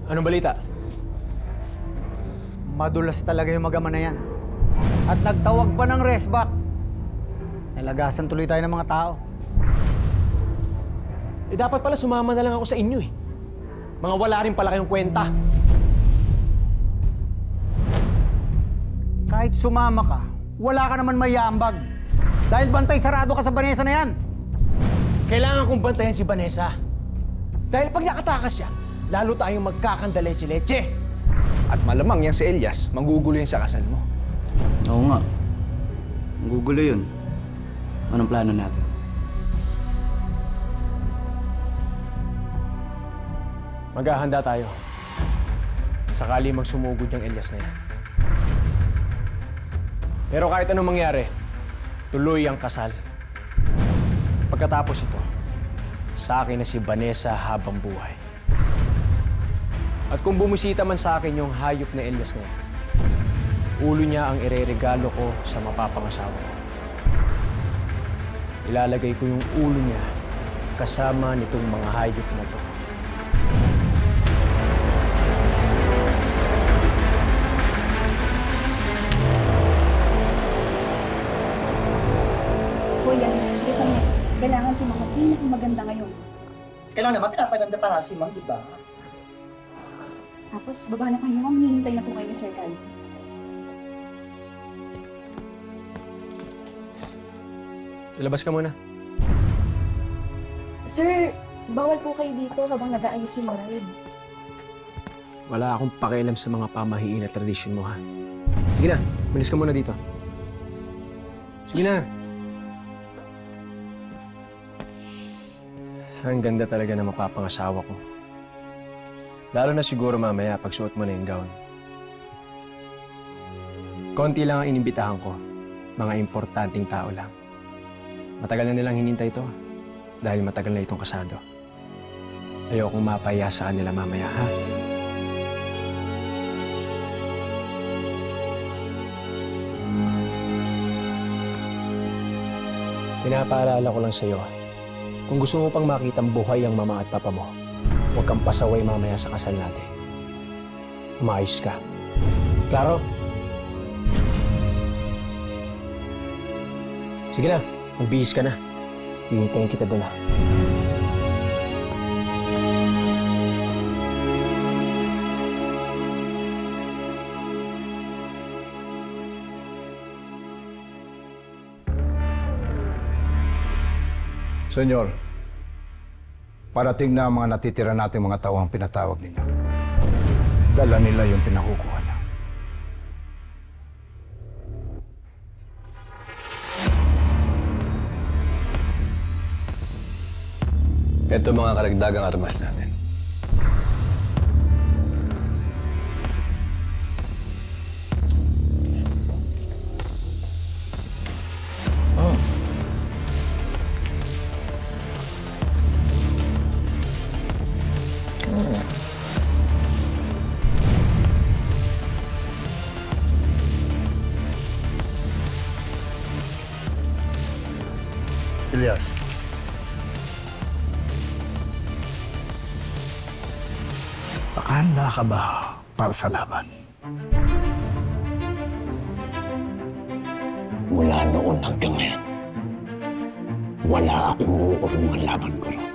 Anong balita? Madulas talaga yung mag-ama na yan. At nagtawag pa ng resback. Nalagasan tuloy tayo ng mga tao. Eh dapat pala sumama na lang ako sa inyo eh. Mga wala rin pala kayong kwenta. Kahit sumama ka, wala ka naman may ambag. Dahil bantay sarado ka sa Vanessa na yan. Kailangan kong bantayan si Vanessa. Dahil pag nakatakas siya, lalo tayong magkakandaleche-leche. At malamang yan si Elias, magugulo yan sa kasal mo. Oo nga. Gugulo yun. Anong plano natin? Maghahanda tayo. Sakali magsumugod yung Elias na yan. Pero kahit anong mangyari, tuloy ang kasal. Pagkatapos ito, sa akin na si Vanessa habang buhay. At kung bumisita man sa akin yung hayop na Elias na yan, ulo niya ang ireregalo ko sa mapapangasawa ko. Ilalagay ko yung ulo niya kasama nitong mga hayop na to. Kuya, isa mo, kailangan si Mama pinakamaganda ngayon. Kailangan naman, pinapaganda pa nga si Ma'am, di ba? Tapos, baba na kayo, Ma'am. Hihintay na po kayo ni Sir Cal. Ilabas ka muna. Sir, bawal po kayo dito habang nag-aayos yung ride. Wala akong pakialam sa mga pamahiin at tradisyon mo, ha? Sige na, malis ka muna dito. Sige na. Ang ganda talaga ng mapapangasawa ko. Lalo na siguro mamaya pag suot mo na yung gown. Konti lang ang inimbitahan ko. Mga importanteng tao lang. Matagal na nilang hinintay ito dahil matagal na itong kasado. Ayokong mapahiya sa kanila mamaya, ha? Pinapaalala ko lang sa'yo, kung gusto mo pang makitang buhay ang mama at papa mo, huwag kang pasaway mamaya sa kasal natin. Umayos ka. Klaro? Sige na, magbihis ka na. Hihintayin kita doon, ha? Senyor, parating na ang mga natitira nating mga tao ang pinatawag ninyo. Dala nila yung pinakukuha niya. Ito mga karagdagang armas natin. Elias. Handa ka ba para sa laban? Mula noon hanggang ngayon, wala akong uurungan laban ko ron.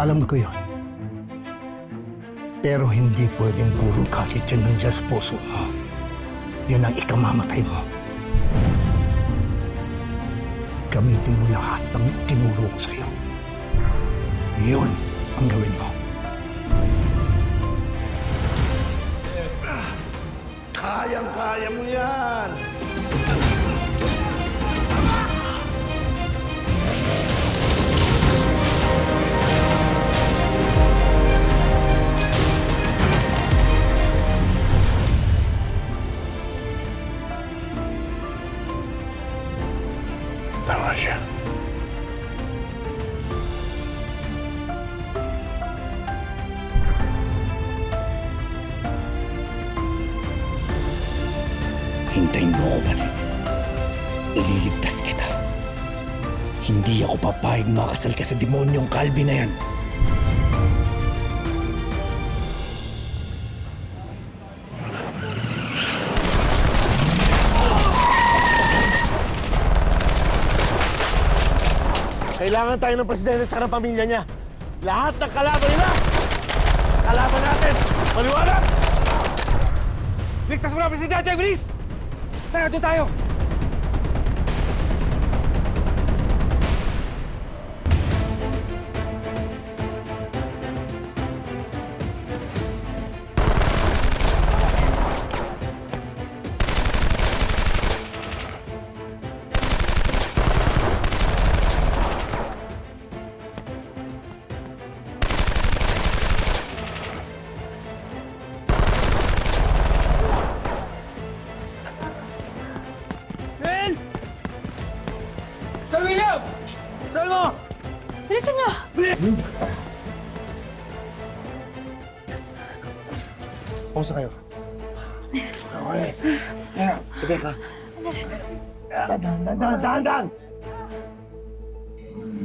Alam ko yun. Pero hindi pwedeng puro galit yun ng Diyos puso mo. Yun ang ikamamatay mo. Gamitin mo lahat ng tinuro ko sa'yo. Yun ang gawin mo. Kayang-kaya mo yan! Tama siya. Hintayin mo ako, Manny. Ililigtas kita. Hindi ako papayag makasal ka sa demonyong Calvin na yan. Kailangan tayo ng presidente at ng pamilya niya. Lahat ng kalaban nila, kalaban natin. Maliwanag! Ligtas mo na, Presidente! Bilis! Tara, doon tayo! Ben! Sir William! Sir mo! Bilisan niyo! Kamusta kayo? Okay. Yan, Rebecca. Dahan!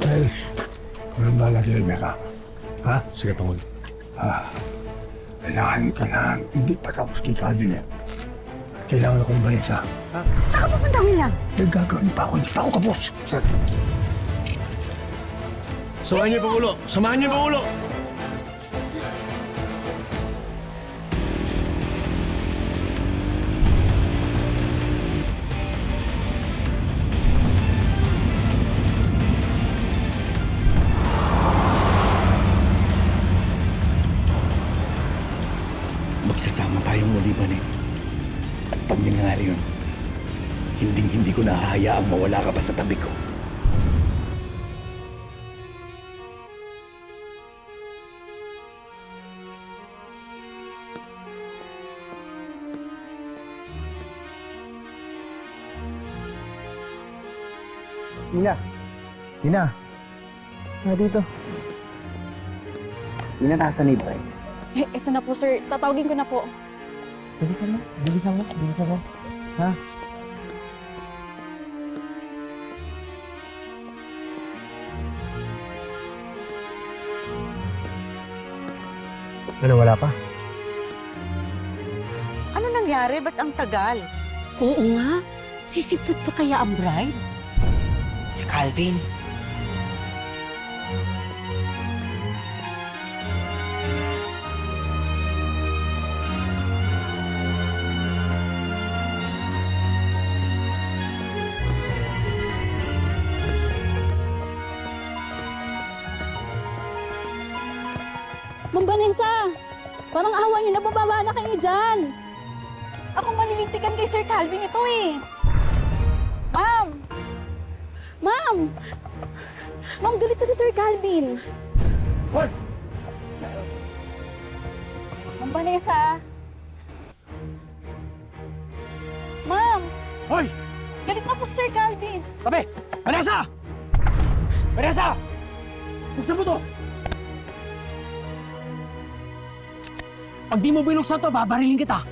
Well, walang bala kay Rebecca. Ha? Sige, tungkol. Kailangan, hindi pa tapos kay Calvin eh. Kailangan akong balik siya. Saan ka pupunta, William? May gagawin pa ako, hindi pa ako kapos. Sir. Samahan niyo yung Pangulo! Samahan niyo yung Pangulo! Magsasama tayong muli ba At pag nangyari yun, hindi ko nahahayaang mawala ka pa sa tabi ko. Tina. Dito. Hindi na nasa ni Brian. Ito na po, sir. Tatawagin ko na po. Bilisan mo. Ha? Ano, wala pa? Ano nangyari? Ba't ang tagal? Oo nga. Sisipot pa kaya ang bride? Si Calvin. Ma'am Vanessa! Parang awa niyo na, bababa na kayo dyan. Ako malilintikan kay Sir Calvin ito eh. Ma'am! Ma'am! Ma'am, galit na si Sir Calvin. What? Ma'am Vanessa! Ma'am! Hoy! Galit na po si Sir Calvin. Tabi! Vanessa! Vanessa! Buksan mo to! Pag di mo binuksan to, babarilin kita!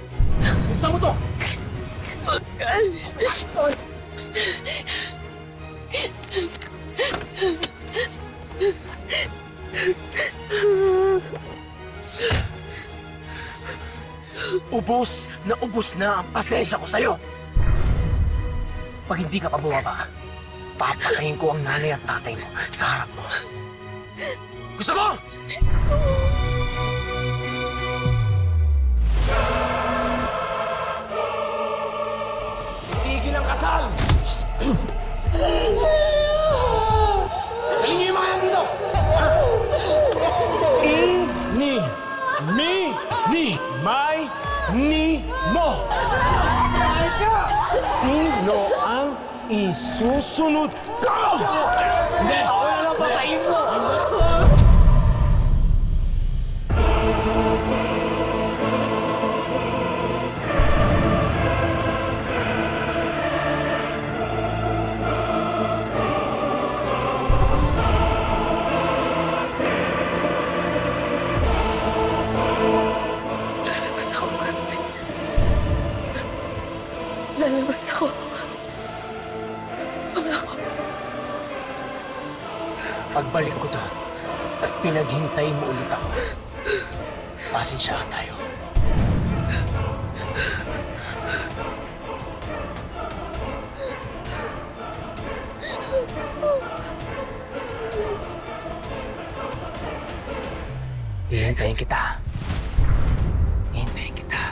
Buksan mo to! Ubus na ang pasensya ko sa'yo. Pag hindi ka pa bumaba, papatayin ko ang nanay at tatay mo sa harap mo. Gusto mo? Tigil ang kasal! Galing niyo yung mga yan dito! May ni mo! Sino ang isusunod ko? Hindi! Ako na lang patayin mo! Lalabas ako. Pangako. Pagbalik ko doon at pinaghintay mo ulit ako, pasensyahan tayo. Hihintayin kita. Hihintayin kita.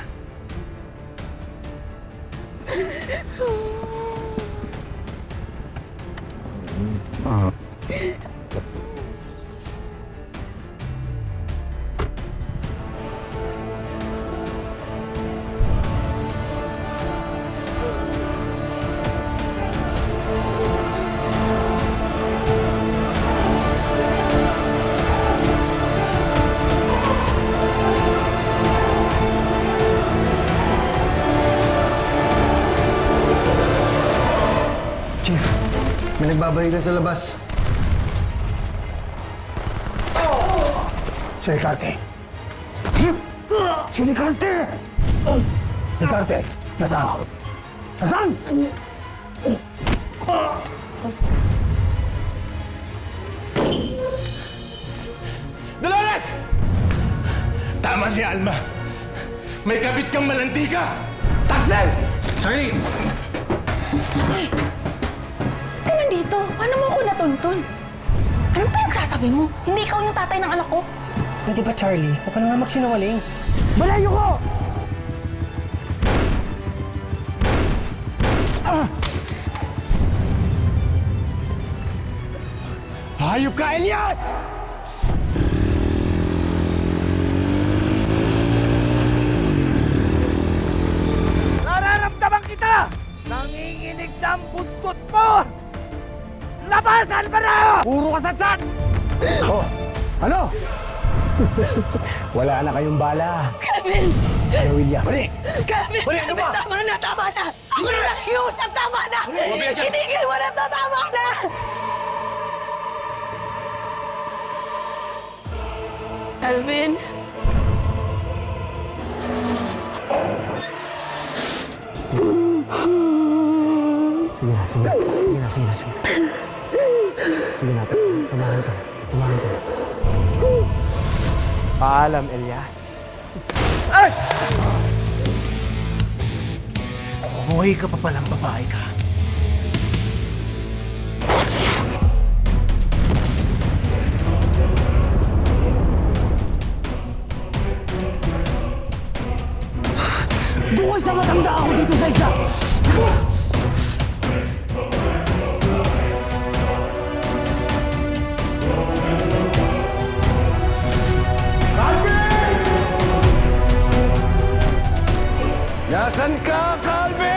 Chief, may nagbabalikan sa labas. Si Ricarte! Si Ricarte! Ricarte! Nasaan? Nasaan? Dolores! Tama si Alma. May kabit kang malantika. Taxel! Charlie! Ka nandito? Paano mo ako natuntun? Anong pinagsasabi mo? Hindi ikaw yung tatay ng anak ko. Pwede ba, Charlie? Huwag ka na nga magsinungaling. Malayo ko! Hayop ka, Elias! Nararamdaman kita! Nanginginig ng buntot mo! Labas, Alvarado! Puro kasatsat! Oh, ano? Wala na kayong bala. Calvin! Sir William. Mali! Calvin! Mali, ano ba? Tama na! Tama na! Ako na nakiusap! Tama na! Itigil mo na to! Tama na! Calvin! Paalam, Elias. Buhay ka pa palang babae ka. Doon sa matanda ako dito sa isa! Nasaan ka, Calvin?